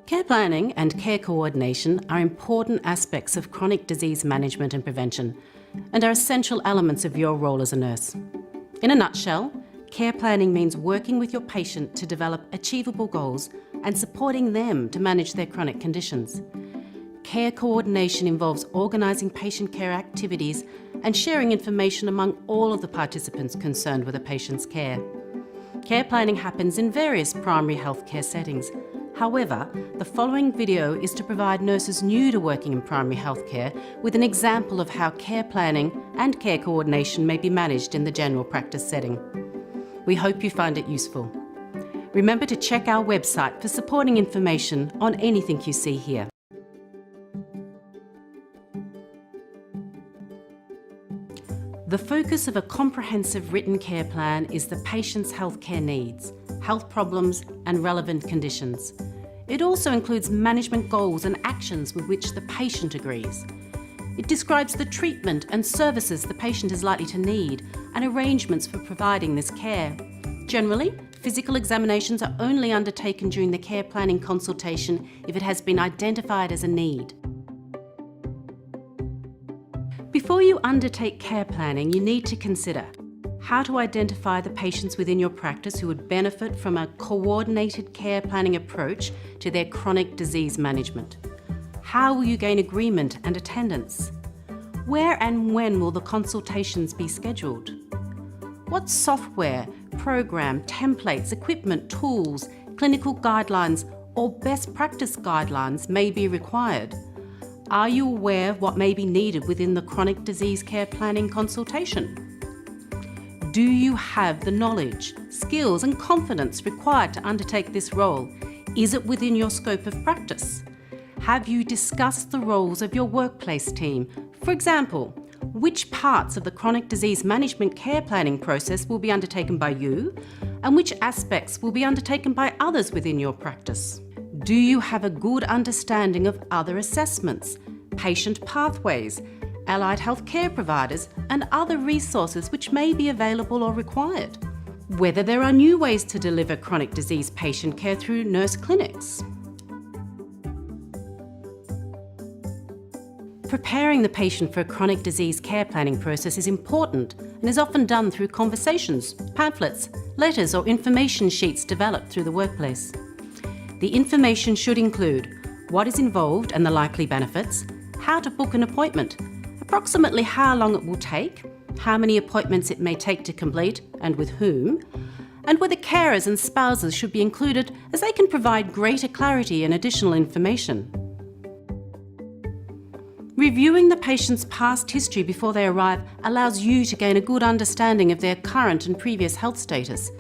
Care planning and care coordination are important aspects of chronic disease management and prevention, and are essential elements of your role as a nurse. In a nutshell, care planning means working with your patient to develop achievable goals and supporting them to manage their chronic conditions. Care coordination involves organising patient care activities and sharing information among all of the participants concerned with a patient's care. Care planning happens in various primary healthcare settings. However, the following video is to provide nurses new to working in primary healthcare with an example of how care planning and care coordination may be managed in the general practice setting. We hope you find it useful. Remember to check our website for supporting information on anything you see here. The focus of a comprehensive written care plan is the patient's healthcare needs, health problems and relevant conditions. It also includes management goals and actions with which the patient agrees. It describes the treatment and services the patient is likely to need and arrangements for providing this care. Generally, physical examinations are only undertaken during the care planning consultation if it has been identified as a need. Before you undertake care planning, you need to consider how to identify the patients within your practice who would benefit from a coordinated care planning approach to their chronic disease management. How will you gain agreement and attendance? Where and when will the consultations be scheduled? What software, program, templates, equipment, tools, clinical guidelines, or best practice guidelines may be required? Are you aware of what may be needed within the chronic disease care planning consultation? Do you have the knowledge, skills and confidence required to undertake this role? Is it within your scope of practice? Have you discussed the roles of your workplace team? For example, which parts of the chronic disease management care planning process will be undertaken by you and which aspects will be undertaken by others within your practice? Do you have a good understanding of other assessments, patient pathways, allied health care providers and other resources which may be available or required? Whether there are new ways to deliver chronic disease patient care through nurse clinics. Preparing the patient for a chronic disease care planning process is important and is often done through conversations, pamphlets, letters or information sheets developed through the workplace. The information should include what is involved and the likely benefits, how to book an appointment, approximately how long it will take, how many appointments it may take to complete and with whom, and whether carers and spouses should be included as they can provide greater clarity and additional information. Reviewing the patient's past history before they arrive allows you to gain a good understanding of their current and previous health status.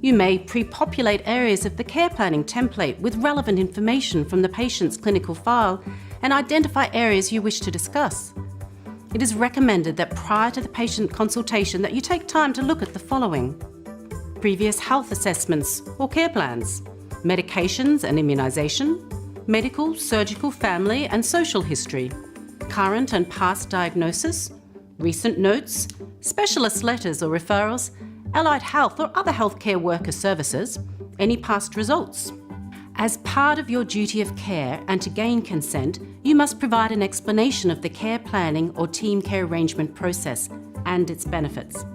You may pre-populate areas of the care planning template with relevant information from the patient's clinical file and identify areas you wish to discuss. It is recommended that prior to the patient consultation that you take time to look at the following: previous health assessments or care plans, medications and immunisation, medical, surgical, family and social history, current and past diagnosis, recent notes, specialist letters or referrals, allied health or other healthcare worker services, any past results. As part of your duty of care and to gain consent, you must provide an explanation of the care planning or team care arrangement process and its benefits.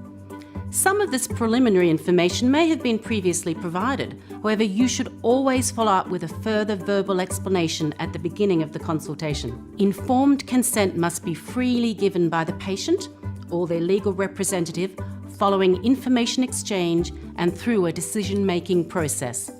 Some of this preliminary information may have been previously provided. However, you should always follow up with a further verbal explanation at the beginning of the consultation. Informed consent must be freely given by the patient or their legal representative following information exchange and through a decision-making process.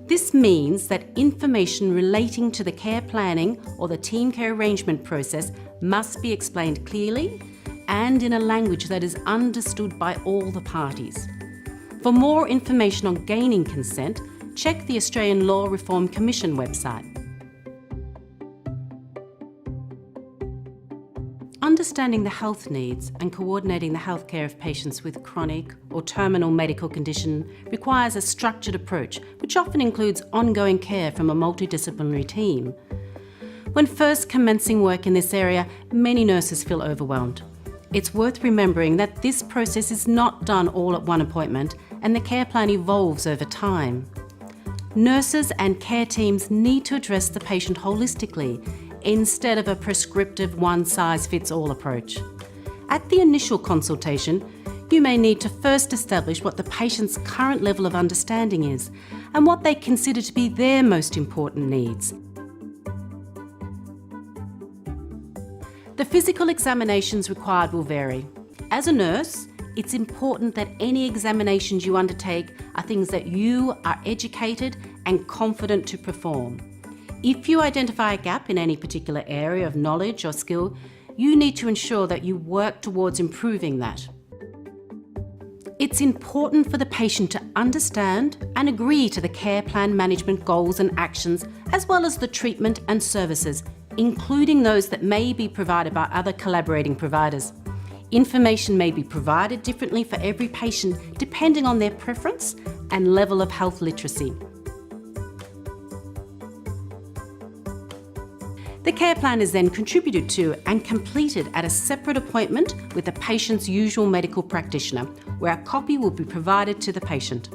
This means that information relating to the care planning or the team care arrangement process must be explained clearly and in a language that is understood by all the parties. For more information on gaining consent, check the Australian Law Reform Commission website. Understanding the health needs and coordinating the healthcare of patients with chronic or terminal medical condition requires a structured approach, which often includes ongoing care from a multidisciplinary team. When first commencing work in this area, many nurses feel overwhelmed. It's worth remembering that this process is not done all at one appointment and the care plan evolves over time. Nurses and care teams need to address the patient holistically instead of a prescriptive one-size-fits-all approach. At the initial consultation, you may need to first establish what the patient's current level of understanding is and what they consider to be their most important needs. The physical examinations required will vary. As a nurse, it's important that any examinations you undertake are things that you are educated and confident to perform. If you identify a gap in any particular area of knowledge or skill, you need to ensure that you work towards improving that. It's important for the patient to understand and agree to the care plan management goals and actions, as well as the treatment and services, including those that may be provided by other collaborating providers. Information may be provided differently for every patient depending on their preference and level of health literacy. The care plan is then contributed to and completed at a separate appointment with the patient's usual medical practitioner, where a copy will be provided to the patient.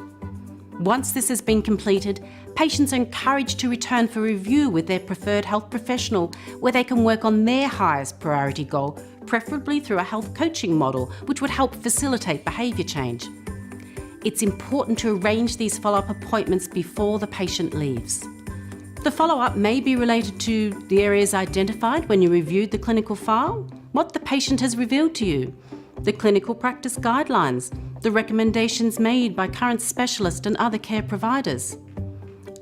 Once this has been completed, patients are encouraged to return for review with their preferred health professional, where they can work on their highest priority goal, preferably through a health coaching model, which would help facilitate behaviour change. It's important to arrange these follow-up appointments before the patient leaves. The follow-up may be related to the areas identified when you reviewed the clinical file, what the patient has revealed to you, the clinical practice guidelines, the recommendations made by current specialists and other care providers.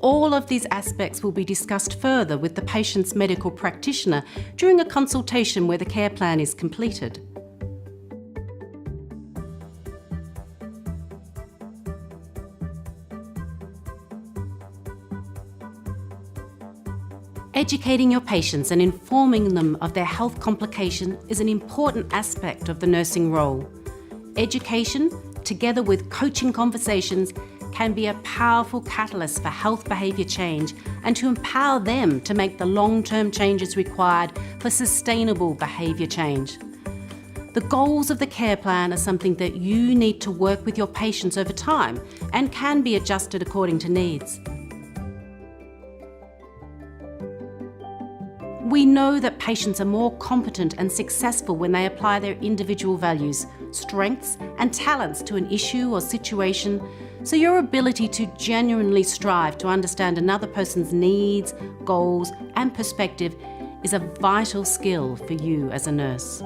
All of these aspects will be discussed further with the patient's medical practitioner during a consultation where the care plan is completed. Educating your patients and informing them of their health complication is an important aspect of the nursing role. Education, together with coaching conversations, can be a powerful catalyst for health behaviour change and to empower them to make the long-term changes required for sustainable behaviour change. The goals of the care plan are something that you need to work with your patients over time and can be adjusted according to needs. We know that patients are more competent and successful when they apply their individual values, strengths and talents to an issue or situation, so your ability to genuinely strive to understand another person's needs, goals and perspective is a vital skill for you as a nurse.